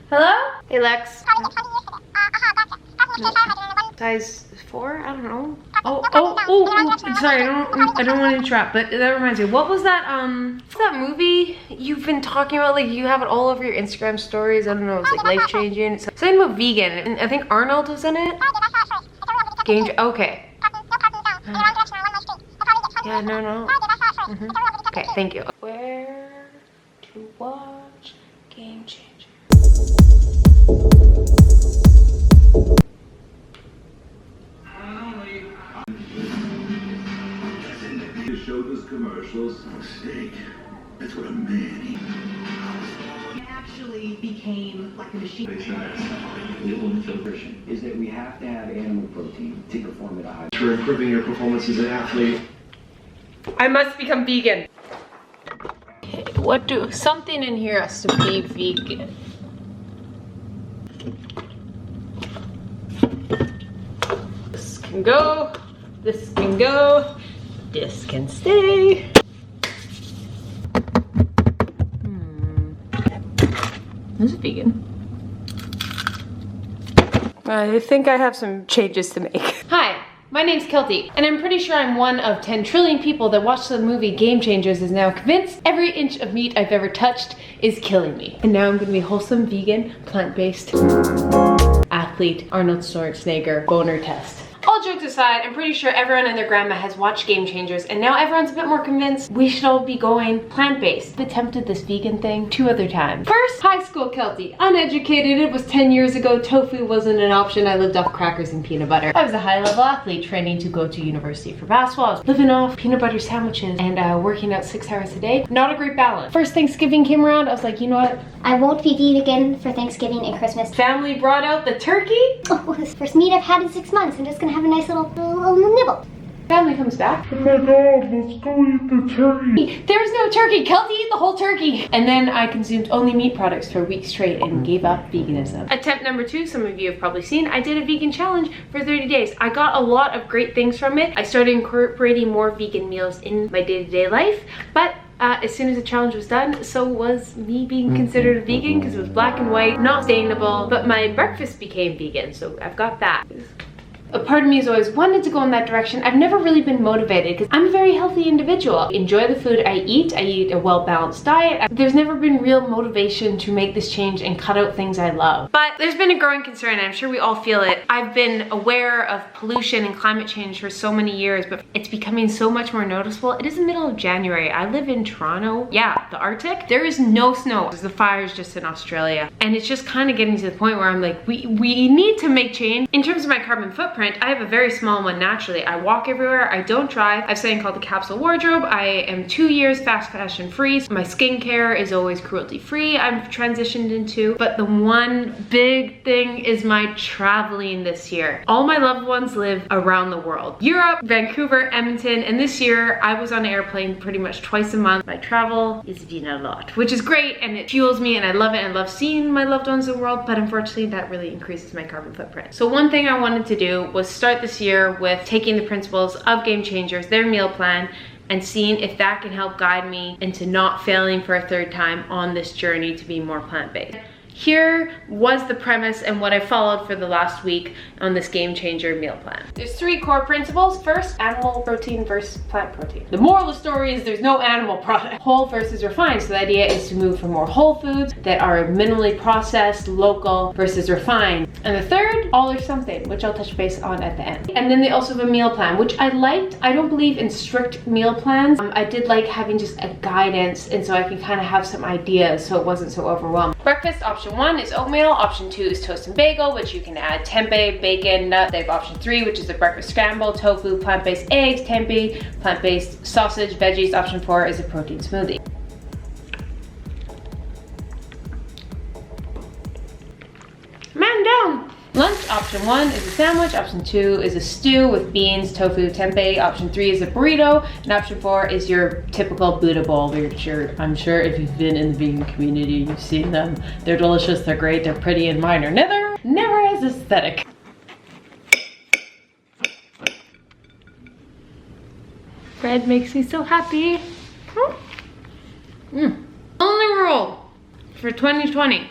Hello? Hey Lex. Size 4? I don't know. Oh, sorry, I don't want to interrupt, but that reminds me, what was that, what's that movie you've been talking about? Like, you have it all over your Instagram stories. I don't know, it's like life-changing. It's something about vegan, and I think Arnold was in it. Okay. Yeah, no. Okay, thank you. Where to watch Game Changer? Showbiz commercials. Steak. That's what a man eats. It actually became like a machine. The only version is that we have to have animal protein to perform at a high. For improving your performance as an athlete. I must become vegan. Okay, something in here has to be vegan. This can go, this can go, this can stay. This is vegan. I think I have some changes to make. Hi, my name's Keltie, and I'm pretty sure I'm one of 10 trillion people that watched the movie Game Changers is now convinced every inch of meat I've ever touched is killing me. And now I'm gonna be wholesome, vegan, plant-based athlete, Arnold Schwarzenegger, boner test. All jokes aside, I'm pretty sure everyone and their grandma has watched Game Changers, and now everyone's a bit more convinced we should all be going plant-based. I've attempted this vegan thing 2 other times. First, high school Keltie. Uneducated, it was 10 years ago, tofu wasn't an option, I lived off crackers and peanut butter. I was a high-level athlete training to go to university for basketball. I was living off peanut butter sandwiches and working out 6 hours a day. Not a great balance. First Thanksgiving came around, I was like, you know what? I won't be vegan again for Thanksgiving and Christmas. Family brought out the turkey. Oh, this first meat I've had in 6 months. I'm just gonna have a nice little nibble. Family comes back. Oh my god, let's go eat the turkey. There's no turkey. Keltie ate the whole turkey. And then I consumed only meat products for a week straight and gave up veganism. Attempt number 2, some of you have probably seen, I did a vegan challenge for 30 days. I got a lot of great things from it. I started incorporating more vegan meals in my day-to-day life, but as soon as the challenge was done, so was me being considered a vegan because it was black and white, not sustainable, but my breakfast became vegan, so I've got that. A part of me has always wanted to go in that direction. I've never really been motivated because I'm a very healthy individual. Enjoy the food I eat a well-balanced diet. There's never been real motivation to make this change and cut out things I love. But there's been a growing concern, and I'm sure we all feel it. I've been aware of pollution and climate change for so many years, but it's becoming so much more noticeable. It is the middle of January. I live in Toronto. Yeah, the Arctic. There is no snow. There's the fires just in Australia. And it's just kind of getting to the point where I'm like, we need to make change. In terms of my carbon footprint, I have a very small one naturally. I walk everywhere, I don't drive. I have something called the Capsule wardrobe. I am 2 years fast fashion free. My skincare is always cruelty free. I've transitioned into, but the one big thing is my traveling this year. All my loved ones live around the world. Europe, Vancouver, Edmonton, and this year I was on an airplane pretty much twice a month. My travel is been a lot, which is great and it fuels me and I love it and love seeing my loved ones in the world, but unfortunately that really increases my carbon footprint. So one thing I wanted to do was start this year with taking the principles of Game Changers, their meal plan, and seeing if that can help guide me into not failing for a 3rd time on this journey to be more plant-based. Here was the premise and what I followed for the last week on this Game Changer meal plan. There's 3 core principles. First, animal protein versus plant protein. The moral of the story is there's no animal product. Whole versus refined. So the idea is to move for more whole foods that are minimally processed, local versus refined. And the 3rd, all or something, which I'll touch base on at the end. And then they also have a meal plan, which I liked. I don't believe in strict meal plans. I did like having just a guidance, and so I could kind of have some ideas so it wasn't so overwhelming. Breakfast, option 1 is oatmeal, option 2 is toast and bagel, which you can add tempeh, bacon, nut. They have option 3, which is a breakfast scramble, tofu, plant-based eggs, tempeh, plant-based sausage, veggies. Option 4 is a protein smoothie. Man down! Lunch, option 1 is a sandwich, option 2 is a stew with beans, tofu, tempeh, option 3 is a burrito, and option 4 is your typical Buddha bowl, which I'm sure if you've been in the vegan community, you've seen them. They're delicious, they're great, they're pretty, and mine are never as aesthetic. Bread makes me so happy. Only rule for 2020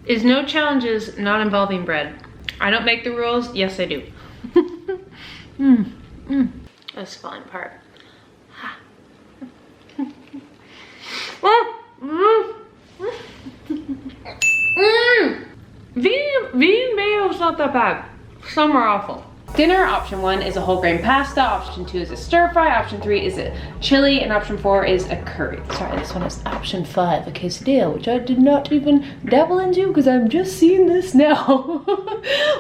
is no challenges not involving bread. I don't make the rules. Yes, I do. That's the fun part. Vegan mayo is not that bad. Some are awful. Dinner, option 1 is a whole grain pasta, option 2 is a stir fry, option 3 is a chili, and option 4 is a curry. Sorry, this one is option 5, a quesadilla, which I did not even dabble into because I'm just seeing this now.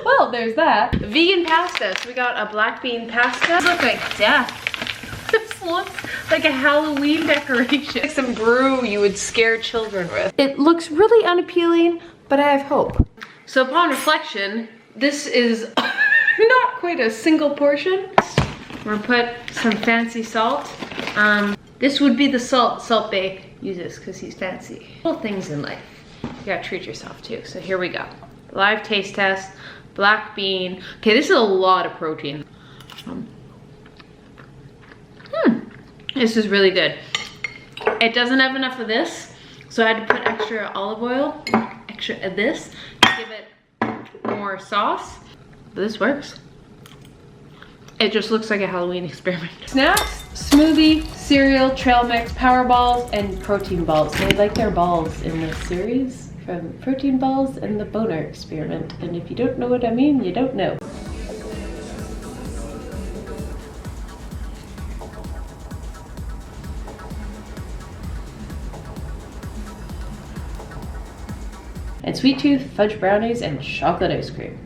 Well, there's that. Vegan pasta, so we got a black bean pasta. This looks like death. This looks like a Halloween decoration. Like some brew you would scare children with. It looks really unappealing, but I have hope. So upon reflection, this is not quite a single portion. We're gonna put some fancy salt. This would be the Salt Bae uses because he's fancy. Little things in life. You gotta treat yourself too. So here we go. Live taste test, black bean. Okay, this is a lot of protein. This is really good. It doesn't have enough of this, so I had to put extra olive oil, extra of this, to give it more sauce. But this works. It just looks like a Halloween experiment. Snacks, smoothie, cereal, trail mix, power balls, and protein balls. They like their balls in this series from Protein Balls and the Boner Experiment. And if you don't know what I mean, you don't know. And sweet tooth, fudge brownies, and chocolate ice cream.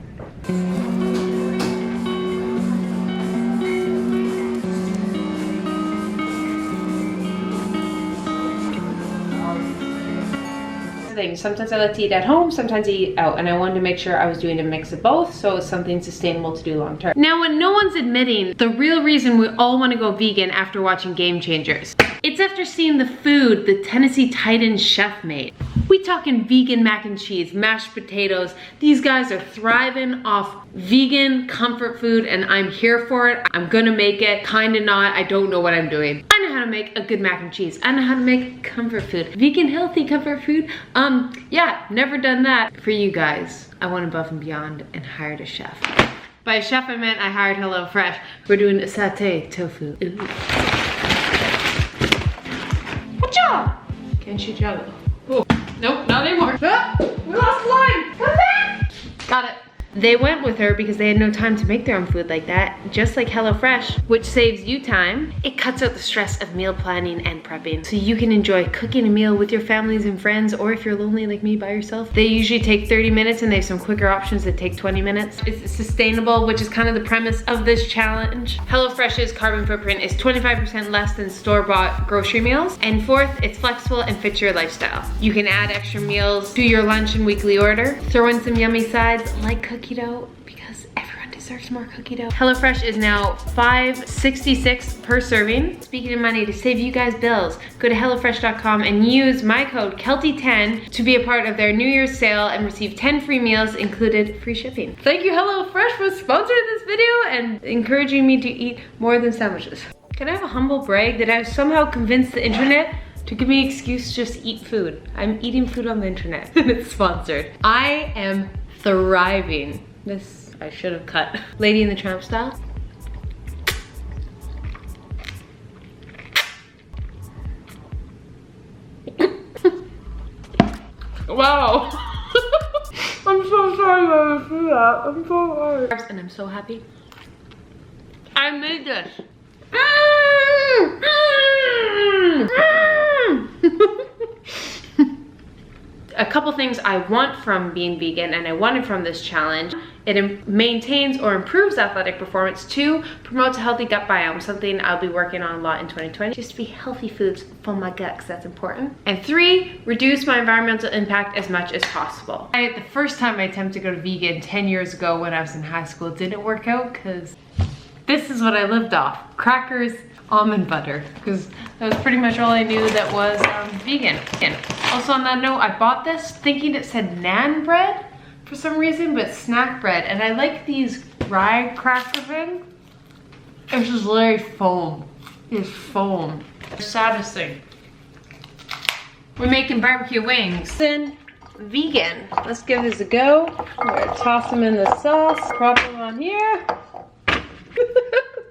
Sometimes I like to eat at home, sometimes I eat out, and I wanted to make sure I was doing a mix of both so it's something sustainable to do long term. Now, when no one's admitting the real reason we all want to go vegan after watching Game Changers, it's after seeing the food the Tennessee Titans chef made. We talking vegan mac and cheese, mashed potatoes. These guys are thriving off vegan comfort food and I'm here for it. I'm gonna make it, kinda not, I don't know what I'm doing. I know how to make a good mac and cheese. I know how to make comfort food. Vegan, healthy comfort food. Yeah, never done that. For you guys, I went above and beyond and hired a chef. By a chef, I meant I hired HelloFresh. We're doing a satay tofu. Ooh. Whatcha? Can she juggle? Oh, nope, not anymore. Ah, we lost line. Come back. Got it. They went with her because they had no time to make their own food like that, just like HelloFresh, which saves you time. It cuts out the stress of meal planning and prepping, so you can enjoy cooking a meal with your families and friends, or if you're lonely like me by yourself. They usually take 30 minutes and they have some quicker options that take 20 minutes. It's sustainable, which is kind of the premise of this challenge. HelloFresh's carbon footprint is 25% less than store-bought grocery meals. And fourth, it's flexible and fits your lifestyle. You can add extra meals to your lunch and weekly order. Throw in some yummy sides like cookie dough, because everyone deserves more cookie dough. HelloFresh is now $5.66 per serving. Speaking of money, to save you guys bills, go to HelloFresh.com and use my code Keltie10 to be a part of their New Year's sale and receive 10 free meals, included free shipping. Thank you HelloFresh for sponsoring this video and encouraging me to eat more than sandwiches. Can I have a humble brag that I've somehow convinced the internet to give me an excuse to just eat food? I'm eating food on the internet and it's sponsored. I am thriving. This I should have cut. Lady in the Tramp style. Wow. I'm so sorry that I threw that. I'm so sorry. And I'm so happy. I made this. A couple things I want from being vegan and I wanted from this challenge. It maintains or improves athletic performance. 2, promotes a healthy gut biome, something I'll be working on a lot in 2020. Just to be healthy foods for my gut, because that's important. And 3, reduce my environmental impact as much as possible. The first time I attempted to go to vegan 10 years ago when I was in high school, it didn't work out because this is what I lived off. Crackers, almond butter, because that was pretty much all I knew that was vegan. And also on that note, I bought this thinking it said naan bread for some reason, but snack bread. And I like these rye cracker thing. It's just literally foam is foam. Saddest thing. We're making barbecue wings. Then vegan. Let's give this a go. I'm gonna toss them in the sauce. Prop them on here.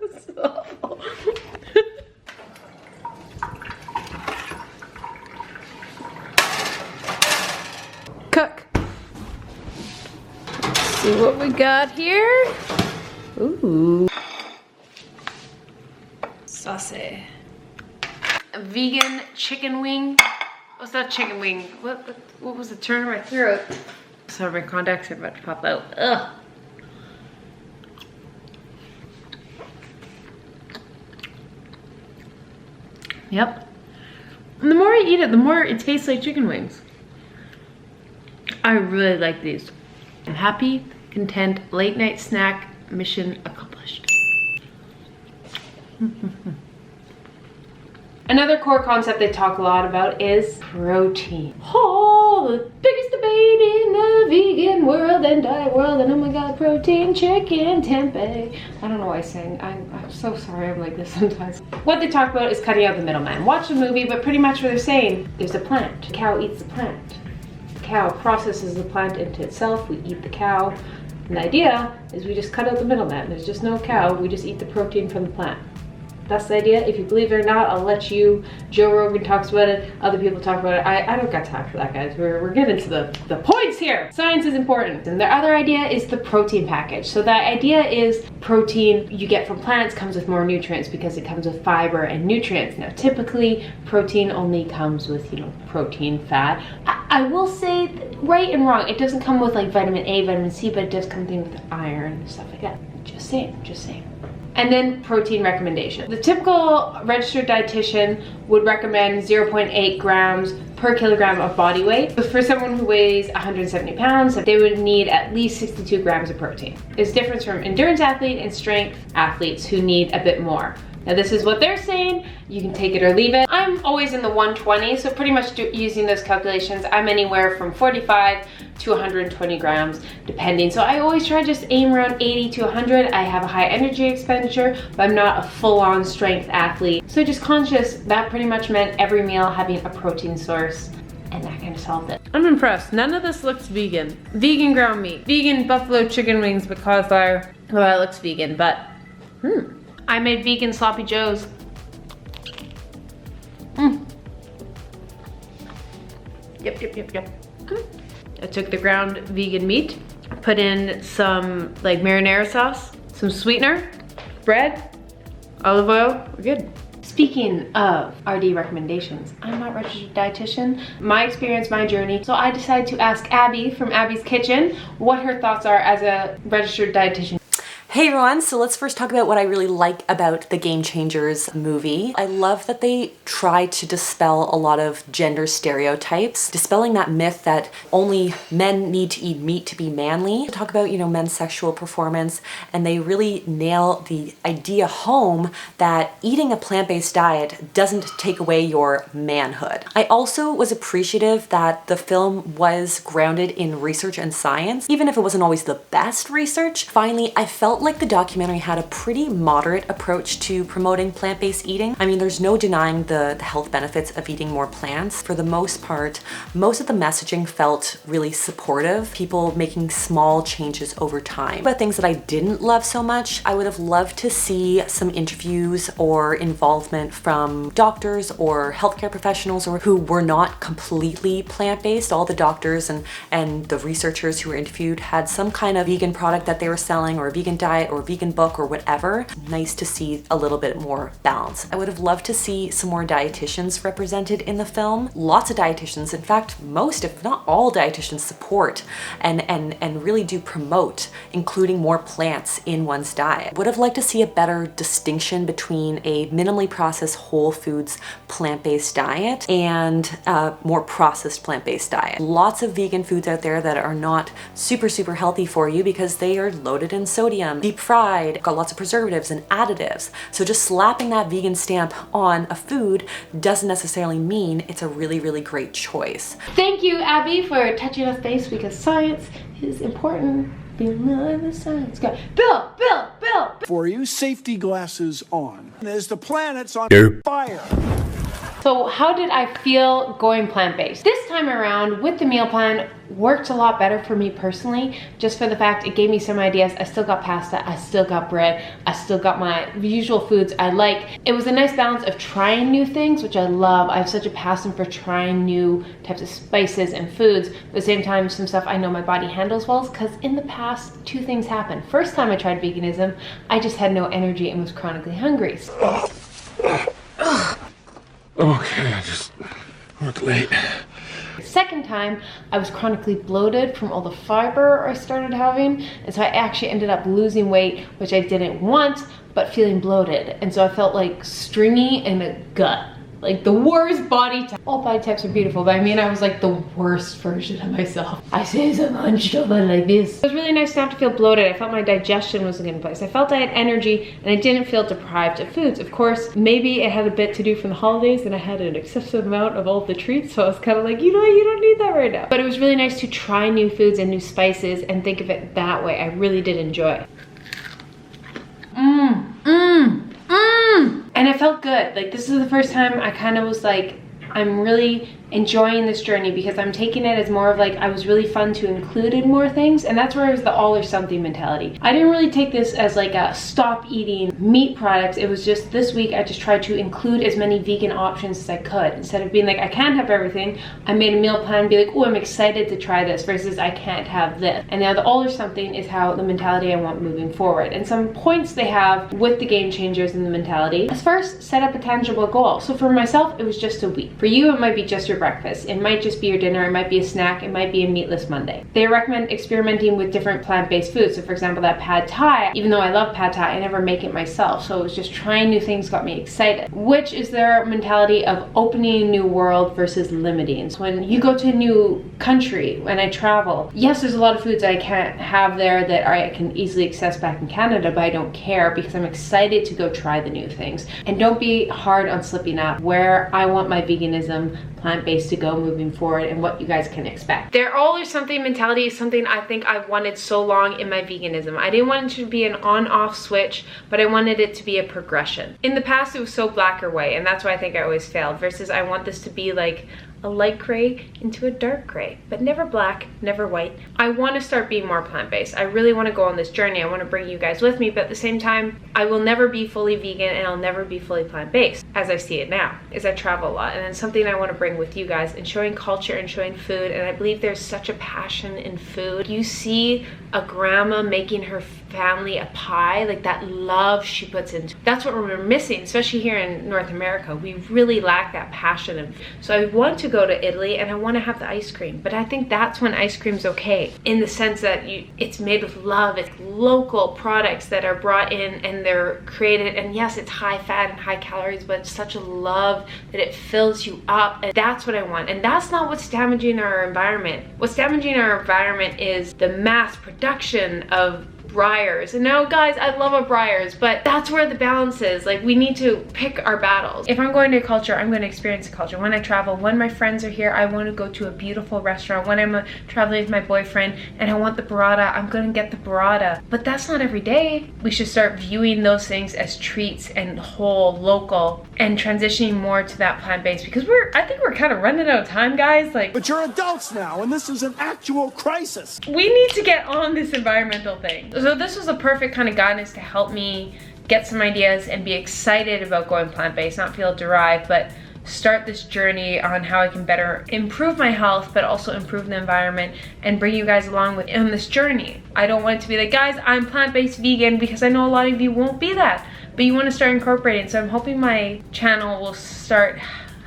This is awful. Cook. Let's see what we got here. Ooh. Saucy. A vegan chicken wing. What's that chicken wing? What was the turn of my throat? Sorry, my contacts are about to pop out. Ugh. Yep. And the more I eat it, the more it tastes like chicken wings. I really like these. I'm happy, content, late night snack, mission accomplished. Another core concept they talk a lot about is protein. Oh, the biggest debate in the vegan world and diet world, and oh my god, protein, chicken, tempeh. I don't know why I sing. I'm so sorry I'm like this sometimes. What they talk about is cutting out the middleman. Watch the movie, but pretty much what they're saying, there's a plant. The cow eats the plant. The cow processes the plant into itself. We eat the cow. And the idea is we just cut out the middleman. There's just no cow. We just eat the protein from the plant. That's the idea. If you believe it or not, I'll let you. Joe Rogan talks about it. Other people talk about it. I don't got time for that, guys. We're getting to the points here. Science is important. And the other idea is the protein package. So the idea is protein you get from plants comes with more nutrients because it comes with fiber and nutrients. Now, typically, protein only comes with, you know, protein, fat. I will say, right and wrong, it doesn't come with like vitamin A, vitamin C, but it does come with iron and stuff like that. Just saying, just saying. And then protein recommendation. The typical registered dietitian would recommend 0.8 grams per kilogram of body weight. For someone who weighs 170 pounds, they would need at least 62 grams of protein. There's difference from endurance athlete and strength athletes who need a bit more. Now this is what they're saying. You can take it or leave it. I'm always in the 120, so pretty much using those calculations, I'm anywhere from 45 to 120 grams, depending. So I always try to just aim around 80 to 100. I have a high energy expenditure, but I'm not a full-on strength athlete. So just conscious, that pretty much meant every meal having a protein source, and that kind of solved it. I'm impressed. None of this looks vegan. Vegan ground meat, vegan buffalo chicken wings because well, it looks vegan, but I made vegan sloppy joes. Yep. I took the ground vegan meat, put in some like marinara sauce, some sweetener, bread, olive oil, we're good. Speaking of RD recommendations, I'm not a registered dietitian. My experience, my journey. So I decided to ask Abby from Abby's Kitchen what her thoughts are as a registered dietitian. Hey everyone, so let's first talk about what I really like about the Game Changers movie. I love that they try to dispel a lot of gender stereotypes, dispelling that myth that only men need to eat meat to be manly. They talk about, you know, men's sexual performance, and they really nail the idea home that eating a plant-based diet doesn't take away your manhood. I also was appreciative that the film was grounded in research and science, even if it wasn't always the best research. Finally, I felt like the documentary had a pretty moderate approach to promoting plant-based eating. I mean, there's no denying the health benefits of eating more plants. For the most part, most of the messaging felt really supportive, people making small changes over time. But things that I didn't love so much, I would have loved to see some interviews or involvement from doctors or healthcare professionals or who were not completely plant-based. All the doctors and the researchers who were interviewed had some kind of vegan product that they were selling or a vegan diet or vegan book or whatever. Nice to see a little bit more balance. I would have loved to see some more dietitians represented in the film. Lots of dietitians, in fact, most if not all dietitians support and really do promote including more plants in one's diet. Would have liked to see a better distinction between a minimally processed whole foods plant-based diet and a more processed plant-based diet. Lots of vegan foods out there that are not super healthy for you because they are loaded in sodium, deep fried, got lots of preservatives and additives. So just slapping that vegan stamp on a food doesn't necessarily mean it's a really great choice. Thank you, Abby, for touching us base because science is important. Below the science. Go. Bill! for you. Safety glasses on. As the planet's on fire. So how did I feel going plant-based? This time around with the meal plan worked a lot better for me personally, just for the fact it gave me some ideas. I still got pasta, I still got bread, I still got my usual foods I like. It was a nice balance of trying new things, which I love. I have such a passion for trying new types of spices and foods, but at the same time some stuff I know my body handles well, because in the past 2 things happened. First time I tried veganism, I just had no energy and was chronically hungry. Okay, I just worked late. Second time, I was chronically bloated from all the fiber I started having, and so I actually ended up losing weight, which I didn't want, but feeling bloated. And so I felt like stringy in the gut. Like the worst body type. All body types are beautiful, but I mean I was like the worst version of myself. I say as I'm hunched over like this. It was really nice not to feel bloated. I felt my digestion was in place. I felt I had energy and I didn't feel deprived of foods. Of course, maybe it had a bit to do from the holidays and I had an excessive amount of all the treats, so I was kind of like, you know what, you don't need that right now. But it was really nice to try new foods and new spices and think of it that way. I really did enjoy it. And it felt good. Like this is the first time I kind of was like, I'm really enjoying this journey because I'm taking it as more of like, I was really fun to include in more things, and that's where it was the all or something mentality. I didn't really take this as like a stop eating meat products. It was just this week I just tried to include as many vegan options as I could. Instead of being like, I can't have everything, I made a meal plan and be like, oh, I'm excited to try this versus I can't have this. And now the all or something is how the mentality I want moving forward. And some points they have with the game changers in the mentality is first, set up a tangible goal. So for myself, it was just a week. For you, it might be just your breakfast. It might just be your dinner. It might be a snack. It might be a meatless Monday. They recommend experimenting with different plant-based foods. So for example, that pad thai, even though I love pad thai, I never make it myself. So it was just trying new things got me excited, which is their mentality of opening a new world versus limiting. So when you go to a new country, when I travel, yes, there's a lot of foods I can't have there that I can easily access back in Canada, but I don't care because I'm excited to go try the new things. And don't be hard on slipping up where I want my veganism plant-based to go moving forward and what you guys can expect. Their all or something mentality is something I think I've wanted so long in my veganism. I didn't want it to be an on-off switch, but I wanted it to be a progression. In the past, it was so black or white, and that's why I think I always failed, versus I want this to be like a light gray into a dark gray, but never black, never white. I want to start being more plant-based. I really want to go on this journey. I want to bring you guys with me, but at the same time, I will never be fully vegan and I'll never be fully plant-based as I see it now, as I travel a lot. And it's something I want to bring with you guys and showing culture and showing food. And I believe there's such a passion in food. You see a grandma making her family a pie, like that love she puts into. That's what we're missing, especially here in North America. We really lack that passion. So I want to go to Italy and I want to have the ice cream, but I think that's when ice cream's okay, in the sense that it's made with love. It's local products that are brought in and they're created, and yes, it's high fat and high calories, but it's such a love that it fills you up, and that's what I want. And that's not what's damaging our environment. What's damaging our environment is the mass production of Breyers. And now, guys, I love a Breyers, but that's where the balance is. Like, we need to pick our battles. If I'm going to a culture, I'm going to experience a culture. When I travel, when my friends are here, I want to go to a beautiful restaurant. When I'm traveling with my boyfriend and I want the burrata, I'm going to get the burrata. But that's not every day. We should start viewing those things as treats and whole, local, and transitioning more to that plant-based, because I think we're kind of running out of time, guys. Like, But you're adults now, and this is an actual crisis. we need to get on this environmental thing. So this was a perfect kind of guidance to help me get some ideas and be excited about going plant-based, not feel derived, but start this journey on how I can better improve my health, but also improve the environment and bring you guys along with in this journey. I don't want it to be like, guys, I'm plant-based vegan, because I know a lot of you won't be that, but you want to start incorporating. So I'm hoping my channel will start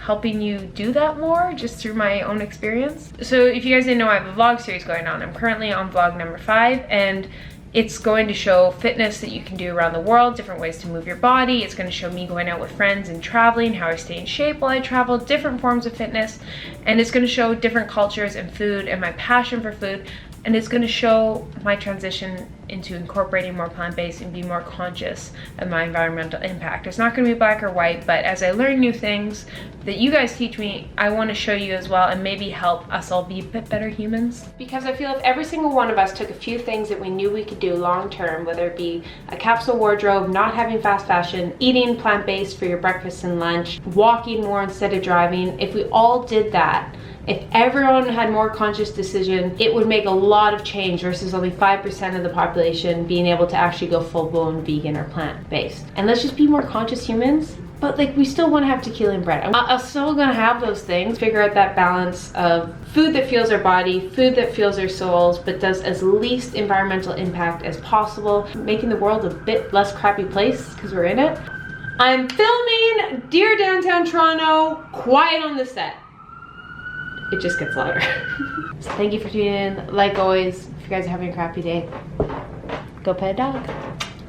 helping you do that more, just through my own experience. So if you guys didn't know, I have a vlog series going on. I'm currently on vlog number 5, and it's going to show fitness that you can do around the world, different ways to move your body. It's going to show me going out with friends and traveling, how I stay in shape while I travel, different forms of fitness. And it's going to show different cultures and food and my passion for food. And it's going to show my transition into incorporating more plant-based and be more conscious of my environmental impact. It's not going to be black or white, but as I learn new things that you guys teach me, I want to show you as well and maybe help us all be a bit better humans. Because I feel if every single one of us took a few things that we knew we could do long term, whether it be a capsule wardrobe, not having fast fashion, eating plant-based for your breakfast and lunch, walking more instead of driving, if we all did that, if everyone had more conscious decision, it would make a lot of change versus only 5% of the population being able to actually go full-blown vegan or plant-based. And let's just be more conscious humans. But like, we still want to have tequila and bread. I'm still gonna have those things, figure out that balance of food that fuels our body, food that fuels our souls, but does as least environmental impact as possible, making the world a bit less crappy place because we're in it. I'm filming Dear Downtown Toronto, quiet on the set. It just gets louder. So thank you for tuning in. Like always, if you guys are having a crappy day, go pet a dog.